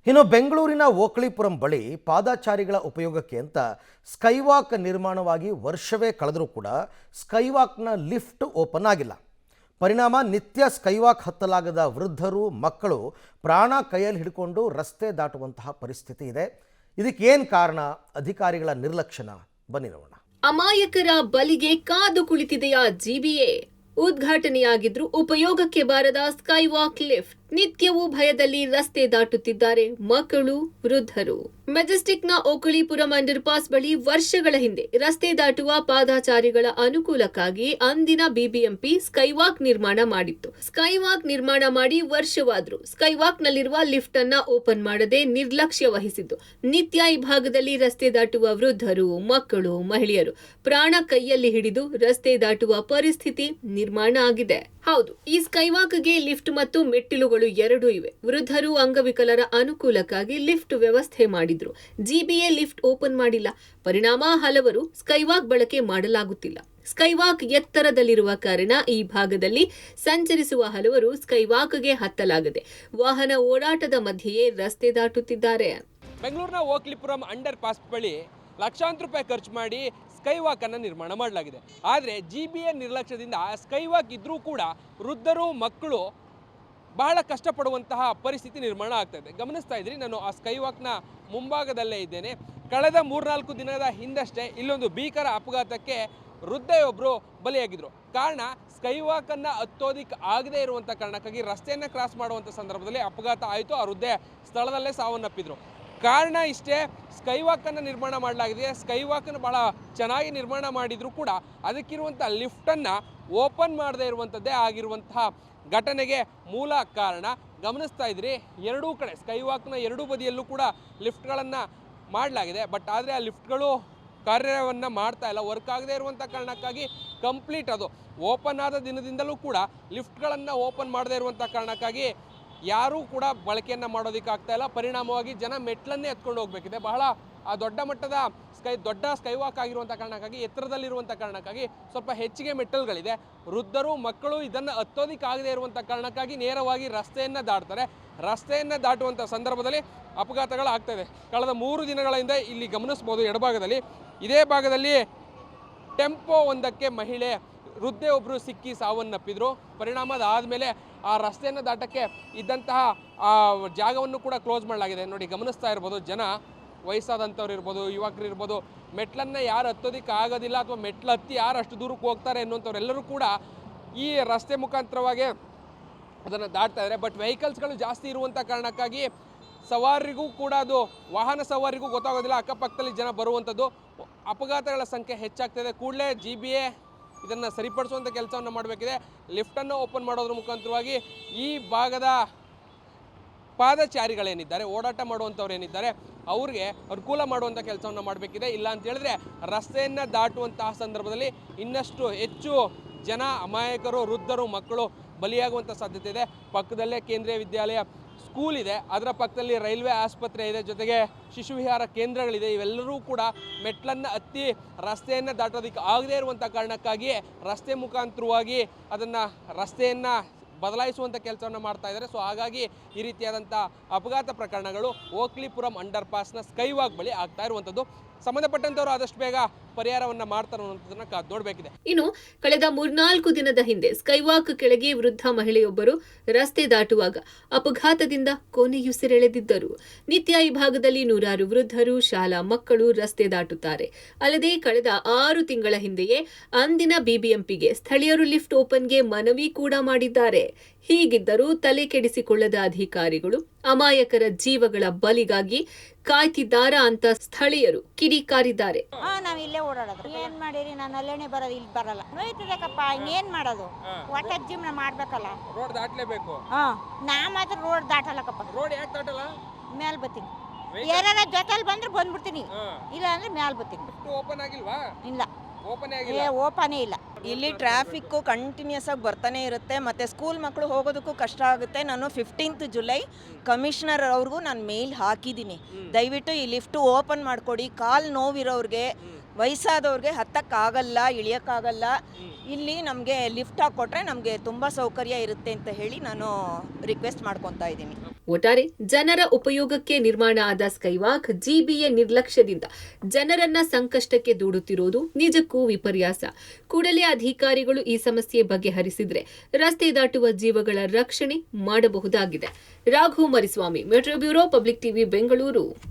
ಇನ್ನು ಬೆಂಗಳೂರಿನ ಓಕಳಿಪುರಂ ಬಳಿ ಪಾದಚಾರಿಗಳ ಉಪಯೋಗಕ್ಕೆ ಅಂತ ಸ್ಕೈವಾಕ್ ನಿರ್ಮಾಣವಾಗಿ ವರ್ಷವೇ ಕಳೆದರೂ ಕೂಡ ಸ್ಕೈವಾಕ್ನ ಲಿಫ್ಟ್ ಓಪನ್ ಆಗಿಲ್ಲ. ಪರಿಣಾಮ ನಿತ್ಯ ಸ್ಕೈವಾಕ್ ಹತ್ತಲಾಗದ ವೃದ್ಧರು, ಮಕ್ಕಳು ಪ್ರಾಣ ಕೈಯಲ್ಲಿ ಹಿಡ್ಕೊಂಡು ರಸ್ತೆ ದಾಟುವಂತಹ ಪರಿಸ್ಥಿತಿ ಇದೆ. ಇದಕ್ಕೇನು ಕಾರಣ? ಅಧಿಕಾರಿಗಳ ನಿರ್ಲಕ್ಷ್ಯನ? ಬನ್ನಿ ನೋಡೋಣ. ಅಮಾಯಕರ ಬಲಿಗೆ ಕಾದು ಕುಳಿತಿದೆಯಾ ಜಿಬಿಎ? ಉದ್ಘಾಟನೆಯಾಗಿದ್ರು ಉಪಯೋಗಕ್ಕೆ ಬಾರದ ಸ್ಕೈವಾಕ್ ಲಿಫ್ಟ್. ನಿತ್ಯವೂ ಭಯದಲ್ಲಿ ರಸ್ತೆ ದಾಟುತ್ತಿದ್ದಾರೆ ಮಕ್ಕಳು, ವೃದ್ಧರು. ಮೆಜೆಸ್ಟಿಕ್ನ ಓಕಳಿಪುರಂ ಅಂಡರ್ ಪಾಸ್ ಬಳಿ ವರ್ಷಗಳ ಹಿಂದೆ ರಸ್ತೆ ದಾಟುವ ಪಾದಚಾರಿಗಳ ಅನುಕೂಲಕ್ಕಾಗಿ ಅಂದಿನ ಬಿಬಿಎಂಪಿ ಸ್ಕೈವಾಕ್ ನಿರ್ಮಾಣ ಮಾಡಿತ್ತು. ಸ್ಕೈವಾಕ್ ನಿರ್ಮಾಣ ಮಾಡಿ ವರ್ಷವಾದ್ರೂ ಸ್ಕೈವಾಕ್ನಲ್ಲಿರುವ ಲಿಫ್ಟ್ ಅನ್ನ ಓಪನ್ ಮಾಡದೆ ನಿರ್ಲಕ್ಷ್ಯ ವಹಿಸಿದ್ದು ನಿತ್ಯ ಈ ಭಾಗದಲ್ಲಿ ರಸ್ತೆ ದಾಟುವ ವೃದ್ಧರು, ಮಕ್ಕಳು, ಮಹಿಳೆಯರು ಪ್ರಾಣ ಕೈಯಲ್ಲಿ ಹಿಡಿದು ರಸ್ತೆ ದಾಟುವ ಪರಿಸ್ಥಿತಿ ನಿರ್ಮಾಣ ಆಗಿದೆ. ಹೌದು, ಈ ಸ್ಕೈವಾಕ್ಗೆ ಲಿಫ್ಟ್ ಮತ್ತು ಮೆಟ್ಟಿಲುಗಳು ಎರಡೂ ಇವೆ. ವೃದ್ಧರು, ಅಂಗವಿಕಲರ ಅನುಕೂಲಕ್ಕಾಗಿ ಲಿಫ್ಟ್ ವ್ಯವಸ್ಥೆ ಮಾಡಿದ್ರು. ಜಿಬಿಎ ಲಿಫ್ಟ್ ಓಪನ್ ಮಾಡಿಲ್ಲ. ಪರಿಣಾಮ ಹಲವರು ಸ್ಕೈವಾಕ್ ಬಳಕೆ ಮಾಡಲಾಗುತ್ತಿಲ್ಲ. ಸ್ಕೈವಾಕ್ ಎತ್ತರದಲ್ಲಿರುವ ಕಾರಣ ಈ ಭಾಗದಲ್ಲಿ ಸಂಚರಿಸುವ ಹಲವರು ಸ್ಕೈವಾಕ್ಗೆ ಹತ್ತಲಾಗದೆ ವಾಹನ ಓಡಾಟದ ಮಧ್ಯೆಯೇ ರಸ್ತೆ ದಾಟುತ್ತಿದ್ದಾರೆ. ಬೆಂಗಳೂರಿನ ಓಕಳಿಪುರಂ ಅಂಡರ್ ಪಾಸ್ ಬಳಿ ಲಕ್ಷಾಂತರ ರೂಪಾಯಿ ಖರ್ಚು ಮಾಡಿ ಸ್ಕೈವಾಕ್ ಅನ್ನು ನಿರ್ಮಾಣ ಮಾಡಲಾಗಿದೆ. ಆದರೆ ಜಿಬಿಎ ನಿರ್ಲಕ್ಷ್ಯದಿಂದ ಸ್ಕೈವಾಕ್ ಇದ್ರೂ ಕೂಡ ವೃದ್ಧರು, ಮಕ್ಕಳು ಬಹಳ ಕಷ್ಟಪಡುವಂತಹ ಪರಿಸ್ಥಿತಿ ನಿರ್ಮಾಣ ಆಗ್ತಾ ಇದೆ. ಗಮನಿಸ್ತಾ ಇದ್ರಿ, ನಾನು ಆ ಸ್ಕೈವಾಕ್ನ ಮುಂಭಾಗದಲ್ಲೇ ಇದ್ದೇನೆ. ಕಳೆದ 3-4 ದಿನದ ಹಿಂದಷ್ಟೇ ಇಲ್ಲೊಂದು ಭೀಕರ ಅಪಘಾತಕ್ಕೆ ವೃದ್ಧೆಯೊಬ್ಬರು ಬಲಿಯಾಗಿದ್ರು. ಕಾರಣ ಸ್ಕೈವಾಕನ್ನು ಹತ್ತೋದಿಕ್ಕೆ ಆಗದೇ ಇರುವಂಥ ಕಾರಣಕ್ಕಾಗಿ ರಸ್ತೆಯನ್ನು ಕ್ರಾಸ್ ಮಾಡುವಂಥ ಸಂದರ್ಭದಲ್ಲಿ ಅಪಘಾತ ಆಯಿತು. ಆ ವೃದ್ಧೆ ಸ್ಥಳದಲ್ಲೇ ಸಾವನ್ನಪ್ಪಿದ್ರು. ಕಾರಣ ಇಷ್ಟೇ, ಸ್ಕೈವಾಕನ್ನು ನಿರ್ಮಾಣ ಮಾಡಲಾಗಿದೆ. ಸ್ಕೈವಾಕನ್ನು ಭಾಳ ಚೆನ್ನಾಗಿ ನಿರ್ಮಾಣ ಮಾಡಿದರೂ ಕೂಡ ಅದಕ್ಕಿರುವಂಥ ಲಿಫ್ಟನ್ನು ಓಪನ್ ಮಾಡದೇ ಇರುವಂಥದ್ದೇ ಆಗಿರುವಂತಹ ಘಟನೆಗೆ ಮೂಲ ಕಾರಣ. ಗಮನಿಸ್ತಾ ಇದ್ರಿ, ಎರಡೂ ಕಡೆ ಸ್ಕೈವಾಕ್ನ ಎರಡೂ ಬದಿಯಲ್ಲೂ ಕೂಡ ಲಿಫ್ಟ್ಗಳನ್ನು ಮಾಡಲಾಗಿದೆ. ಬಟ್ ಆದರೆ ಆ ಲಿಫ್ಟ್ಗಳು ಕಾರ್ಯವನ್ನು ಮಾಡ್ತಾ ಇಲ್ಲ. ವರ್ಕ್ ಆಗದೇ ಇರುವಂಥ ಕಾರಣಕ್ಕಾಗಿ ಕಂಪ್ಲೀಟ್ ಅದು ಓಪನ್ ಆದ ದಿನದಿಂದಲೂ ಕೂಡ ಲಿಫ್ಟ್ಗಳನ್ನು ಓಪನ್ ಮಾಡದೇ ಇರುವಂಥ ಕಾರಣಕ್ಕಾಗಿ ಯಾರೂ ಕೂಡ ಬಳಕೆಯನ್ನು ಮಾಡೋದಕ್ಕಾಗ್ತಾ ಇಲ್ಲ. ಪರಿಣಾಮವಾಗಿ ಜನ ಮೆಟ್ಲನ್ನೇ ಎತ್ಕೊಂಡು ಹೋಗಬೇಕಿದೆ. ಬಹಳ ದೊಡ್ಡ ಮಟ್ಟದ ದೊಡ್ಡ ಸ್ಕೈವಾಕ್ ಆಗಿರುವಂಥ ಕಾರಣಕ್ಕಾಗಿ, ಎತ್ತರದಲ್ಲಿರುವಂಥ ಕಾರಣಕ್ಕಾಗಿ ಸ್ವಲ್ಪ ಹೆಚ್ಚಿಗೆ ಮೆಟ್ಟಲ್ಗಳಿದೆ. ವೃದ್ಧರು, ಮಕ್ಕಳು ಇದನ್ನು ಹತ್ತೋದಕ್ಕಾಗದೇ ಇರುವಂಥ ಕಾರಣಕ್ಕಾಗಿ ನೇರವಾಗಿ ರಸ್ತೆಯನ್ನು ದಾಟ್ತಾರೆ. ರಸ್ತೆಯನ್ನು ದಾಟುವಂಥ ಸಂದರ್ಭದಲ್ಲಿ ಅಪಘಾತಗಳು ಆಗ್ತಾಯಿದೆ. ಕಳೆದ 3 ದಿನಗಳ ಹಿಂದೆ ಇಲ್ಲಿ ಗಮನಿಸ್ಬೋದು, ಎಡಭಾಗದಲ್ಲಿ ಇದೇ ಭಾಗದಲ್ಲಿ ಟೆಂಪೋ ಒಂದಕ್ಕೆ ಮಹಿಳೆ ವೃದ್ಧೆ ಒಬ್ಬರು ಸಿಕ್ಕಿ ಸಾವನ್ನಪ್ಪಿದ್ರು. ಪರಿಣಾಮ ಅದಾದಮೇಲೆ ಆ ರಸ್ತೆಯನ್ನು ದಾಟಕ್ಕೆ ಇದ್ದಂತಹ ಜಾಗವನ್ನು ಕೂಡ ಕ್ಲೋಸ್ ಮಾಡಲಾಗಿದೆ. ನೋಡಿ, ಗಮನಿಸ್ತಾ ಇರ್ಬೋದು, ಜನ ವಯಸ್ಸಾದಂಥವ್ರು ಇರ್ಬೋದು, ಯುವಕರು ಇರ್ಬೋದು, ಮೆಟ್ಲನ್ನು ಯಾರು ಹತ್ತೋದಕ್ಕೆ ಆಗೋದಿಲ್ಲ ಅಥವಾ ಮೆಟ್ಲು ಹತ್ತಿ ಯಾರು ಅಷ್ಟು ದೂರಕ್ಕೆ ಹೋಗ್ತಾರೆ ಅನ್ನುವಂಥವ್ರೆಲ್ಲರೂ ಕೂಡ ಈ ರಸ್ತೆ ಮುಖಾಂತರವಾಗಿ ಅದನ್ನು ದಾಟ್ತಾ ಇದ್ದಾರೆ. ಬಟ್ ವೆಹಿಕಲ್ಸ್ಗಳು ಜಾಸ್ತಿ ಇರುವಂಥ ಕಾರಣಕ್ಕಾಗಿ ಸವಾರರಿಗೂ ಕೂಡ, ಅದು ವಾಹನ ಸವಾರಿಗೂ ಗೊತ್ತಾಗೋದಿಲ್ಲ ಅಕ್ಕಪಕ್ಕದಲ್ಲಿ ಜನ ಬರುವಂಥದ್ದು. ಅಪಘಾತಗಳ ಸಂಖ್ಯೆ ಹೆಚ್ಚಾಗ್ತಾಯಿದೆ. ಕೂಡಲೇ ಜಿಬಿಎ ಇದನ್ನು ಸರಿಪಡಿಸುವಂಥ ಕೆಲಸವನ್ನು ಮಾಡಬೇಕಿದೆ. ಲಿಫ್ಟನ್ನು ಓಪನ್ ಮಾಡೋದ್ರ ಮುಖಾಂತರವಾಗಿ ಈ ಭಾಗದ ಪಾದಚಾರಿಗಳೇನಿದ್ದಾರೆ, ಓಡಾಟ ಮಾಡುವಂಥವ್ರು ಏನಿದ್ದಾರೆ, ಅವ್ರಿಗೆ ಅನುಕೂಲ ಮಾಡುವಂಥ ಕೆಲಸವನ್ನು ಮಾಡಬೇಕಿದೆ. ಇಲ್ಲ ಅಂತ ಹೇಳಿದ್ರೆ ರಸ್ತೆಯನ್ನು ದಾಟುವಂತಹ ಸಂದರ್ಭದಲ್ಲಿ ಇನ್ನಷ್ಟು ಹೆಚ್ಚು ಜನ, ಅಮಾಯಕರು, ವೃದ್ಧರು, ಮಕ್ಕಳು ಬಲಿಯಾಗುವಂಥ ಸಾಧ್ಯತೆ ಇದೆ. ಪಕ್ಕದಲ್ಲೇ ಕೇಂದ್ರೀಯ ವಿದ್ಯಾಲಯ ಸ್ಕೂಲ್ ಇದೆ, ಅದರ ಪಕ್ಕದಲ್ಲಿ ರೈಲ್ವೆ ಆಸ್ಪತ್ರೆ ಇದೆ, ಜೊತೆಗೆ ಶಿಶು ವಿಹಾರ ಕೇಂದ್ರಗಳಿದೆ. ಇವೆಲ್ಲರೂ ಕೂಡ ಮೆಟ್ಲನ್ನು ಹತ್ತಿ ರಸ್ತೆಯನ್ನು ದಾಟೋದಕ್ಕೆ ಆಗದೇ ಇರುವಂಥ ಕಾರಣಕ್ಕಾಗಿ ರಸ್ತೆ ಮುಖಾಂತರವಾಗಿ ರಸ್ತೆಯನ್ನು ಬದಲಾಯಿಸುವಂಥ ಕೆಲಸವನ್ನು ಮಾಡ್ತಾ ಇದ್ದಾರೆ. ಸೊ ಹಾಗಾಗಿ ಈ ರೀತಿಯಾದಂಥ ಅಪಘಾತ ಪ್ರಕರಣಗಳು ಓಕಳಿಪುರಂ ಅಂಡರ್ ಪಾಸ್ನ ಸ್ಕೈವಾಕ್ ಬಳಿ ಆಗ್ತಾ ಇರುವಂಥದ್ದು. ಸಂಬಂಧಪಟ್ಟಂತವರು ಆದಷ್ಟು ಬೇಗ ಪರಿಹಾರವನ್ನು ಮಾಡ್ತಾರೆ ಅನ್ನೋದನ್ನ ಕಾದು ನೋಡಬೇಕಿದೆ. ಇನ್ನು ಕಳೆದ 3-4 ದಿನದ ಹಿಂದೆ ಸ್ಕೈವಾಕ್ ಕೆಳಗೆ ವೃದ್ಧ ಮಹಿಳೆಯೊಬ್ಬರು ರಸ್ತೆ ದಾಟುವಾಗ ಅಪಘಾತದಿಂದ ಕೊನೆಯುಸಿರೆಳೆದಿದ್ದರು. ನಿತ್ಯ ಈ ಭಾಗದಲ್ಲಿ ನೂರಾರು ವೃದ್ಧರು, ಶಾಲಾ ಮಕ್ಕಳು ರಸ್ತೆ ದಾಟುತ್ತಾರೆ. ಅಲ್ಲದೆ ಕಳೆದ 6 ತಿಂಗಳ ಹಿಂದೆಯೇ ಅಂದಿನ ಬಿಬಿಎಂಪಿಗೆ ಸ್ಥಳೀಯರು ಲಿಫ್ಟ್ ಓಪನ್ಗೆ ಮನವಿ ಕೂಡ ಮಾಡಿದ್ದಾರೆ. ಹೀಗಿದ್ದರೂ ತಲೆ ಕೆಡಿಸಿಕೊಳ್ಳದ ಅಧಿಕಾರಿಗಳು ಅಮಾಯಕರ ಜೀವಗಳ ಬಲಿಗಾಗಿ ಕಾಯ್ತಿದ್ದಾರಾ ಅಂತ ಸ್ಥಳೀಯರು ಕಿಡಿಕಾರಿದ್ದಾರೆ. ನಾವ್ ಇಲ್ಲೇ ಓಡಾಡೋದು, ಏನ್ ಮಾಡಿರಿ, ನಾನು ಅಲ್ಲೇನೆ ಬರೋದು, ಇಲ್ಲಿ ಬರಲ್ಲ. ನೋಯ್ತದಕ್ಕಪ್ಪ, ಇನ್ನೇನ್ ಮಾಡೋದು, ಒಟ್ಟ ಜೀವನ ಮಾಡ್ಬೇಕಲ್ಲ. ರೋಡ್ ದಾಟ್ಲೇಬೇಕು. ನಾ ಮಾತ್ರ ರೋಡ್ ದಾಟಲ್ಲಕ್ಕಪ್ಪ. ರೋಡ್ ಯಾಕೆ ದಾಟಲ್ಲ? ಮೇಲ್ ಬತ್ತೀನಿ, ಏನಾರ ಜೊತೆಲಿ ಬಂದ್ರೆ ಬಂದ್ಬಿಡ್ತೀನಿ, ಇಲ್ಲ ಅಂದ್ರೆ ಮೇಲ್ ಬತ್ತೀನಿ. ಓಪನ್ ಆಗಿಲ್ವಾ? ಇಲ್ಲ, ಓಪನೇ ಇಲ್ಲ. ಇಲ್ಲಿ ಟ್ರಾಫಿಕ್ಕು ಕಂಟಿನ್ಯೂಸ್ ಆಗಿ ಬರ್ತಾನೆ ಇರುತ್ತೆ. ಮತ್ತು ಸ್ಕೂಲ್ ಮಕ್ಕಳು ಹೋಗೋದಕ್ಕೂ ಕಷ್ಟ ಆಗುತ್ತೆ. ನಾನು 15th ಜುಲೈ ಕಮಿಷನರ್ ಅವ್ರಿಗೂ ನಾನು ಮೇಲ್ ಹಾಕಿದ್ದೀನಿ, ದಯವಿಟ್ಟು ಈ ಲಿಫ್ಟು ಓಪನ್ ಮಾಡಿಕೊಡಿ. ಕಾಲು ನೋವಿರೋರಿಗೆ, ವಯಸ್ಸಾದವ್ರಿಗೆ ಹತ್ತಕ್ಕಾಗಲ್ಲ, ಇಳಿಯೋಕ್ಕಾಗಲ್ಲ. ಇಲ್ಲಿ ನಮಗೆ ಲಿಫ್ಟ್ ಹಾಕ್ಕೊಟ್ರೆ ನಮಗೆ ತುಂಬ ಸೌಕರ್ಯ ಇರುತ್ತೆ ಅಂತ ಹೇಳಿ ನಾನು ರಿಕ್ವೆಸ್ಟ್ ಮಾಡ್ಕೊತಾ ಇದ್ದೀನಿ. ಒಟ್ಟಾರೆ ಜನರ ಉಪಯೋಗಕ್ಕೆ ನಿರ್ಮಾಣ ಆದ ಸ್ಕೈವಾಕ್ ಜಿಬಿಎ ನಿರ್ಲಕ್ಷ್ಯದಿಂದ ಜನರನ್ನ ಸಂಕಷ್ಟಕ್ಕೆ ದೂಡುತ್ತಿರುವುದು ನಿಜಕ್ಕೂ ವಿಪರ್ಯಾಸ. ಕೂಡಲೇ ಅಧಿಕಾರಿಗಳು ಈ ಸಮಸ್ಯೆ ಬಗೆಹರಿಸಿದ್ರೆ ರಸ್ತೆ ದಾಟುವ ಜೀವಗಳ ರಕ್ಷಣೆ ಮಾಡಬಹುದಾಗಿದೆ. Raghu Mariswamy, metro bureau, public TV, Bengaluru.